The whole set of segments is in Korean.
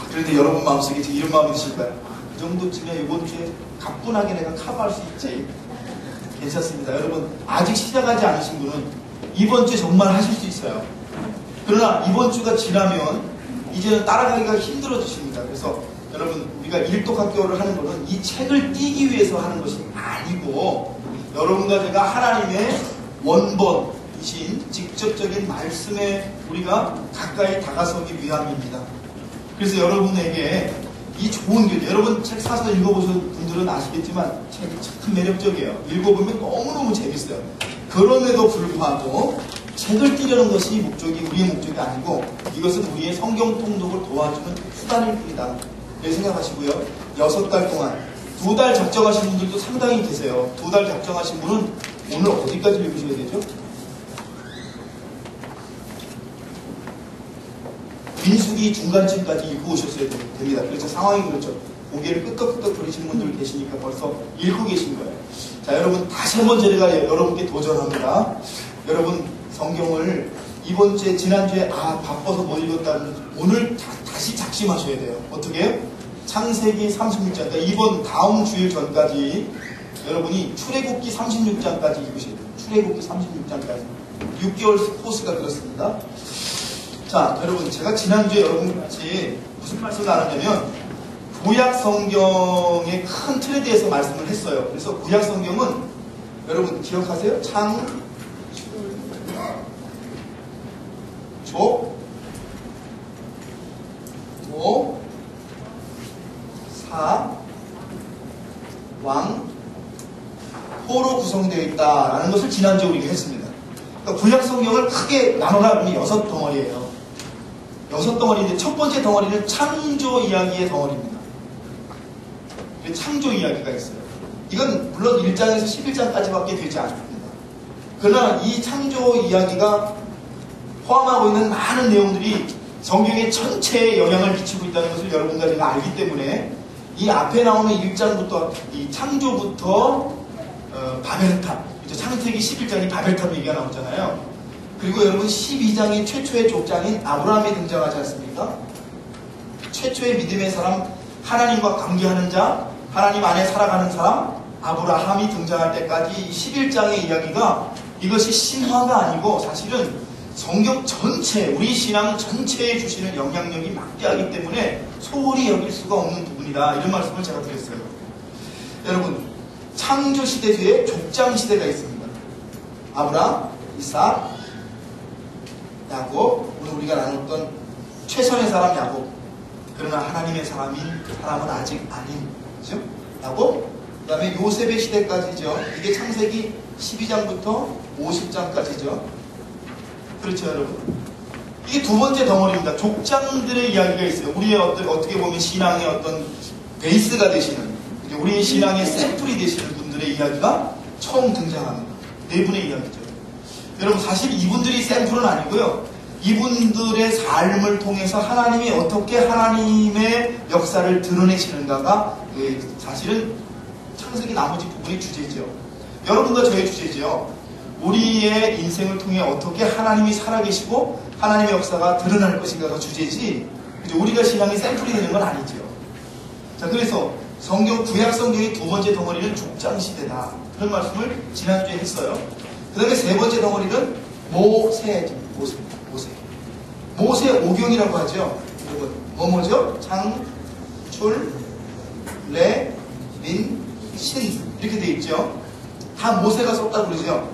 그런데 여러분 마음속에 이런 마음이 드실까요? 그 정도쯤이면 이번 주에 가뿐하게 내가 커버할 수 있지. 괜찮습니다. 여러분 아직 시작하지 않으신 분은 이번 주에 정말 하실 수 있어요. 그러나 이번 주가 지나면 이제는 따라가기가 힘들어지십니다. 그래서 여러분 우리가 일독학교를 하는 것은 이 책을 띄기 위해서 하는 것이 아니고 여러분과 제가 하나님의 원본이신 직접적인 말씀에 우리가 가까이 다가서기 위함입니다. 그래서 여러분에게 이 좋은 교재, 여러분 책 사서 읽어보신 분들은 아시겠지만 책이 참 매력적이에요. 읽어보면 너무너무 재밌어요. 그럼에도 불구하고 책을 띄려는 것이 우리의 목적이 아니고 이것은 우리의 성경 통독을 도와주는 수단일 뿐이다. 이렇게 생각하시고요. 6달 동안 2달 작정하신 분들도 상당히 계세요. 2달 작정하신 분은 오늘 어디까지 읽으셔야 되죠? 민수기 중간쯤까지 읽고 오셨어야 됩니다. 그렇죠. 상황이 그렇죠. 고개를 끄덕끄덕 거리시는 분들 계시니까 벌써 읽고 계신 거예요. 자, 여러분 다시 한번 제가 여러분께 도전합니다. 여러분 성경을 이번 주에 지난주에 바빠서 못 읽었다는 오늘 다시 작심하셔야 돼요. 어떻게 해요? 창세기 36장, 그러니까 이번 다음 주일 전까지 여러분이 출애굽기 36장까지 읽으셔야 돼요. 출애굽기 36장까지 6개월 코스가 그렇습니다. 자, 여러분 제가 지난주에 여러분과 같이 무슨 말씀을 나눴냐면 구약 성경의 큰 틀에 대해서 말씀을 했어요. 그래서 구약 성경은 여러분 기억하세요? 창, 조, 모, 사, 왕, 호로 구성되어 있다라는 것을 지난주에 우리가 했습니다. 그러니까 구약 성경을 크게 나눠라 그러면 6덩어리예요. 6덩어리인데 첫 번째 덩어리는 창조 이야기의 덩어리입니다. 창조 이야기가 있어요. 이건 물론 1장에서 11장까지밖에 되지 않습니다. 그러나 이 창조 이야기가 포함하고 있는 많은 내용들이 성경의 전체에 영향을 미치고 있다는 것을 여러분과 제가 알기 때문에 이 앞에 나오는 1장부터 이 창조부터 바벨탑, 창세기 11장이 바벨탑 얘기가 나오잖아요. 그리고 여러분 12장이 최초의 족장인 아브라함이 등장하지 않습니까? 최초의 믿음의 사람, 하나님과 관계하는 자, 하나님 안에 살아가는 사람 아브라함이 등장할 때까지 11장의 이야기가 이것이 신화가 아니고 사실은 성경 전체, 우리 신앙 전체에 주시는 영향력이 막대하기 때문에 소홀히 여길 수가 없는 부분이다. 이런 말씀을 제가 드렸어요. 여러분 창조 시대 뒤에 족장 시대가 있습니다. 아브라함, 이삭, 야곱, 오늘 우리가 나눴던 최선의 사람 야곱. 그러나 하나님의 사람은 아직 아닌, 그죠? 야곱, 그 다음에 요셉의 시대까지죠. 이게 창세기 12장부터 50장까지죠. 그렇죠, 여러분? 이게 두 번째 덩어리입니다. 족장들의 이야기가 있어요. 우리의 어떻게 보면 신앙의 어떤 베이스가 되시는, 우리의 신앙의 샘플이 되시는 분들의 이야기가 처음 등장합니다. 네 분의 이야기죠. 여러분 사실 이분들이 샘플은 아니고요. 이분들의 삶을 통해서 하나님이 어떻게 하나님의 역사를 드러내시는가가 사실은 창세기 나머지 부분의 주제죠. 여러분과 저의 주제죠. 우리의 인생을 통해 어떻게 하나님이 살아계시고 하나님의 역사가 드러날 것인가가 주제지 우리가 신앙의 샘플이 되는 건 아니죠. 자, 그래서 구약 성경의 두 번째 덩어리는 족장시대다. 그런 말씀을 지난주에 했어요. 그 다음에 세 번째 덩어리는 모세 오경이라고 하죠. 뭐죠? 장, 출, 레, 민, 신 이렇게 되어 있죠. 다 모세가 썼다고 그러죠.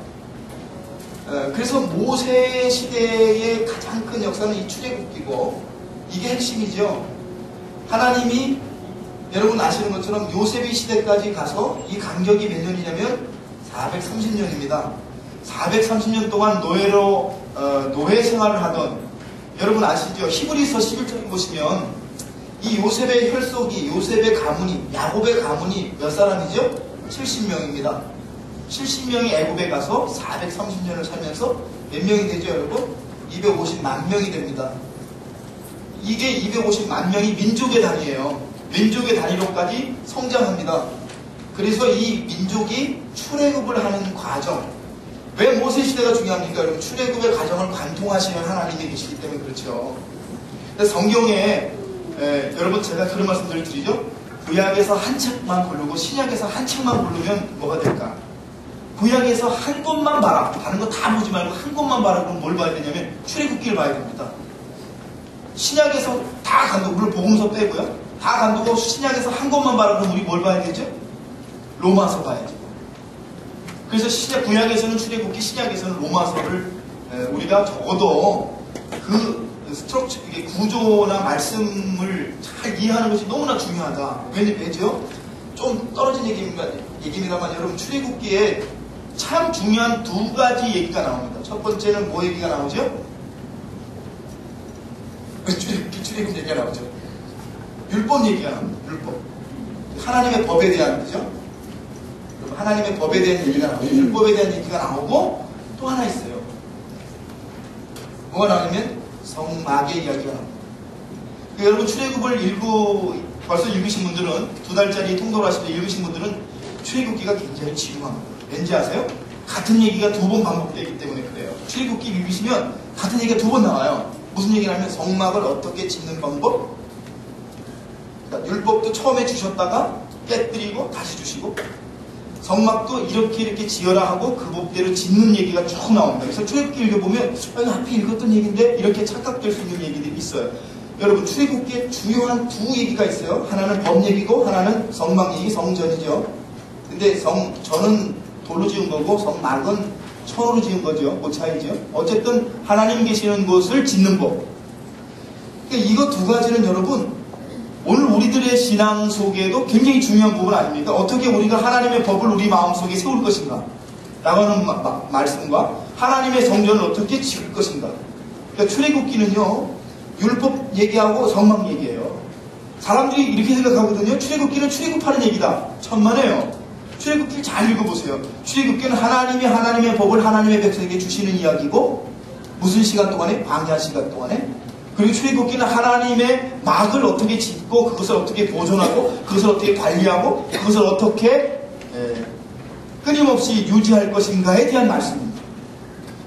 그래서 모세 시대의 가장 큰 역사는 이 출애굽기고 이게 핵심이죠. 하나님이 여러분 아시는 것처럼 요셉의 시대까지 가서 이 간격이 몇 년이냐면 430년입니다. 430년 동안 노예 생활을 하던, 여러분 아시죠? 히브리서 11장 보시면 이 요셉의 혈속이, 요셉의 가문이, 야곱의 가문이 몇 사람이죠? 70명입니다. 70명이 애굽에 가서 430년을 살면서 몇 명이 되죠, 여러분? 250만 명이 됩니다. 이게 250만 명이 민족의 단위예요. 민족의 단위로까지 성장합니다. 그래서 이 민족이 출애굽을 하는 과정, 왜 모세 시대가 중요합니까? 여러분 출애굽의 과정을 관통하시는 하나님이 계시기 때문에 그렇죠. 성경에 여러분 여러분 제가 그런 말씀들을 드리죠. 구약에서 한 책만 고르고 신약에서 한 책만 고르면 뭐가 될까? 구약에서 한 곳만 봐라. 다른 거 다 보지 말고 한 곳만 봐라. 그럼 뭘 봐야 되냐면 출애굽기를 봐야 됩니다. 신약에서 다 간두고, 물론 복음서 빼고요. 다 간두고 신약에서 한 곳만 봐라. 그럼 우리 뭘 봐야 되죠? 로마서 봐야죠. 그래서 구약에서는 출애굽기, 신약에서는 로마서를 우리가 적어도 그 스트럭처, 구조나 말씀을 잘 이해하는 것이 너무나 중요하다. 왜죠? 좀 떨어진 얘기입니다만 여러분, 출애굽기에 참 중요한 두 가지 얘기가 나옵니다. 첫 번째는 뭐 얘기가 나오죠? 출애굽 얘기가 나오죠. 율법 얘기가 나옵니다. 율법. 하나님의 법에 대한, 그죠? 하나님의 법에 대한 얘기가 나오죠. 율법에 대한 얘기가 나오고 또 하나 있어요. 뭐가 나오냐면 성막의 이야기가 나옵니다. 그러니까 여러분, 출애굽을 벌써 읽으신 분들은, 2달짜리 통독을 하실 때 읽으신 분들은 출애굽기가 굉장히 지루합니다. 왠지 아세요? 같은 얘기가 2번 반복되기 때문에 그래요. 출애굽기 읽으시면 같은 얘기가 2번 나와요. 무슨 얘기냐면 성막을 어떻게 짓는 방법, 그러니까 율법도 처음에 주셨다가 깨뜨리고 다시 주시고, 성막도 이렇게 지어라 하고 그 법대로 짓는 얘기가 쭉 나옵니다. 그래서 출애굽기 읽어보면 앞에 읽었던 얘기인데 이렇게 착각될 수 있는 얘기들이 있어요. 여러분, 출애굽기에 주요한 두 얘기가 있어요. 하나는 법 얘기고 하나는 성막 얘기, 성전이죠. 근데 전은 돌로 지은 거고 성막은 천으로 지은 거죠. 그 차이죠. 어쨌든 하나님 계시는 곳을 짓는 법. 그러니까 이거 두 가지는 여러분, 오늘 우리들의 신앙 속에도 굉장히 중요한 부분 아닙니까? 어떻게 우리가 하나님의 법을 우리 마음속에 세울 것인가? 라고 하는 말씀과 하나님의 성전을 어떻게 지을 것인가? 그러니까 출애굽기는요, 율법 얘기하고 성막 얘기예요. 사람들이 이렇게 생각하거든요. 출애굽기는 출애굽하는 얘기다. 천만에요. 출애굽기를 잘 읽어보세요. 출애굽기는 하나님이 하나님의 법을 하나님의 백성에게 주시는 이야기고, 무슨 시간 동안에? 광야 시간 동안에. 그리고 출애굽기는 하나님의 막을 어떻게 짓고, 그것을 어떻게 보존하고, 그것을 어떻게 관리하고, 그것을 어떻게 끊임없이 유지할 것인가에 대한 말씀입니다.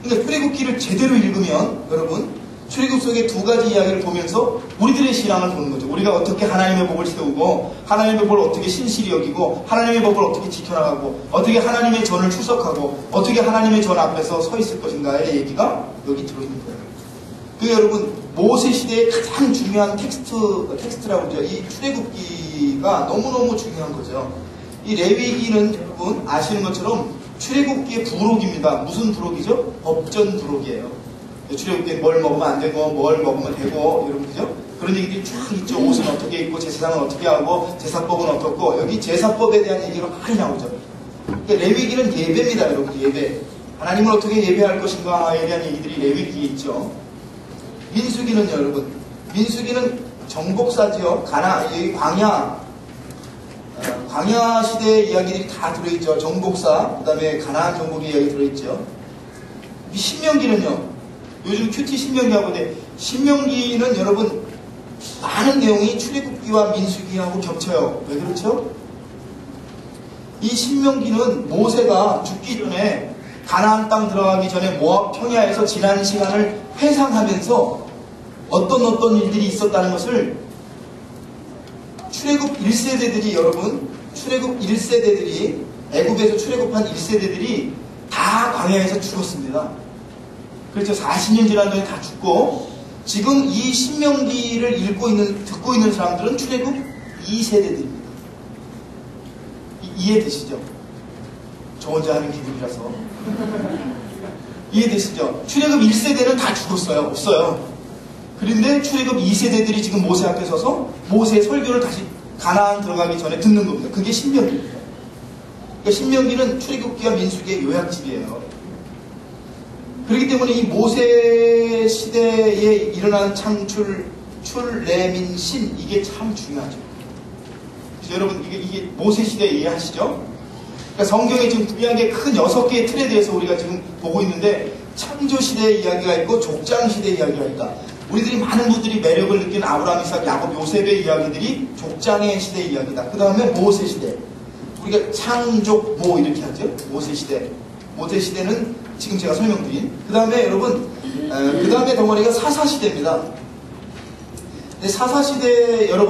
그러니까 출애굽기를 제대로 읽으면 여러분, 출애굽 속의 두 가지 이야기를 보면서 우리들의 신앙을 보는 거죠. 우리가 어떻게 하나님의 법을 세우고, 하나님의 법을 어떻게 신실히 여기고, 하나님의 법을 어떻게 지켜나가고, 어떻게 하나님의 전을 출석하고, 어떻게 하나님의 전 앞에서 서 있을 것인가의 얘기가 여기 들어있는 거예요. 그 여러분, 모세 시대의 가장 중요한 텍스트라고 하죠. 이 출애굽기가 너무너무 중요한 거죠. 이 레위기는 여러분 아시는 것처럼 출애굽기의 부록입니다. 무슨 부록이죠? 법전 부록이에요. 출애굽기에 뭘 먹으면 안 되고, 뭘 먹으면 되고, 여러분, 그죠? 그런 얘기들이 쭉 있죠. 옷은 어떻게 입고, 제사장은 어떻게 하고, 제사법은 어떻고, 여기 제사법에 대한 얘기가 많이 나오죠. 그러니까 레위기는 예배입니다, 여러분, 예배. 하나님을 어떻게 예배할 것인가에 대한 얘기들이 레위기에 있죠. 민수기는 여러분, 민수기는 정복사지요. 여기 광야 시대의 이야기들이 다 들어있죠. 정복사, 그 다음에 가나안 정복의 이야기 들어있죠. 신명기는요, 요즘 큐티 신명기하고 있는데, 신명기는 여러분 많은 내용이 출애굽기와 민수기하고 겹쳐요. 왜 그렇죠? 이 신명기는 모세가 죽기 전에 가나안 땅 들어가기 전에 모압 평야에서 지난 시간을 회상하면서 어떤 일들이 있었다는 것을 출애굽 1세대들이 여러분, 출애굽 1세대들이, 애굽에서 출애굽한 1세대들이 다 광야에서 죽었습니다. 그렇죠. 40년 지난 동안 다 죽고, 지금 이 신명기를 듣고 있는 사람들은 출애굽 2세대들입니다. 이해되시죠? 저 혼자 하는 기분이라서. 이해되시죠? 출애굽 1세대는 다 죽었어요. 없어요. 그런데 출애굽 2세대들이 지금 모세 앞에 서서 모세의 설교를 다시 가나안 들어가기 전에 듣는 겁니다. 그게 신명기입니다. 그러니까 신명기는 출애굽기와 민수기의 요약집이에요. 그렇기 때문에 이 모세 시대에 일어난 창출, 레민, 신, 이게 참 중요하죠. 그래서 여러분, 이게 모세 시대 이해하시죠? 그러니까 성경에 지금 구약의 큰 6개의 틀에 대해서 우리가 지금 보고 있는데, 창조 시대의 이야기가 있고 족장 시대의 이야기가 있다. 우리들이 많은 분들이 매력을 느낀 아브라함, 이삭, 야곱, 요셉의 이야기들이 족장의 시대의 이야기다. 그 다음에 모세 시대. 우리가 창조, 이렇게 하죠. 모세 시대. 모세 시대는 지금 제가 설명드린. 그 다음에 여러분, 그 다음에 덩어리가 사사시대입니다. 사사시대 여러분,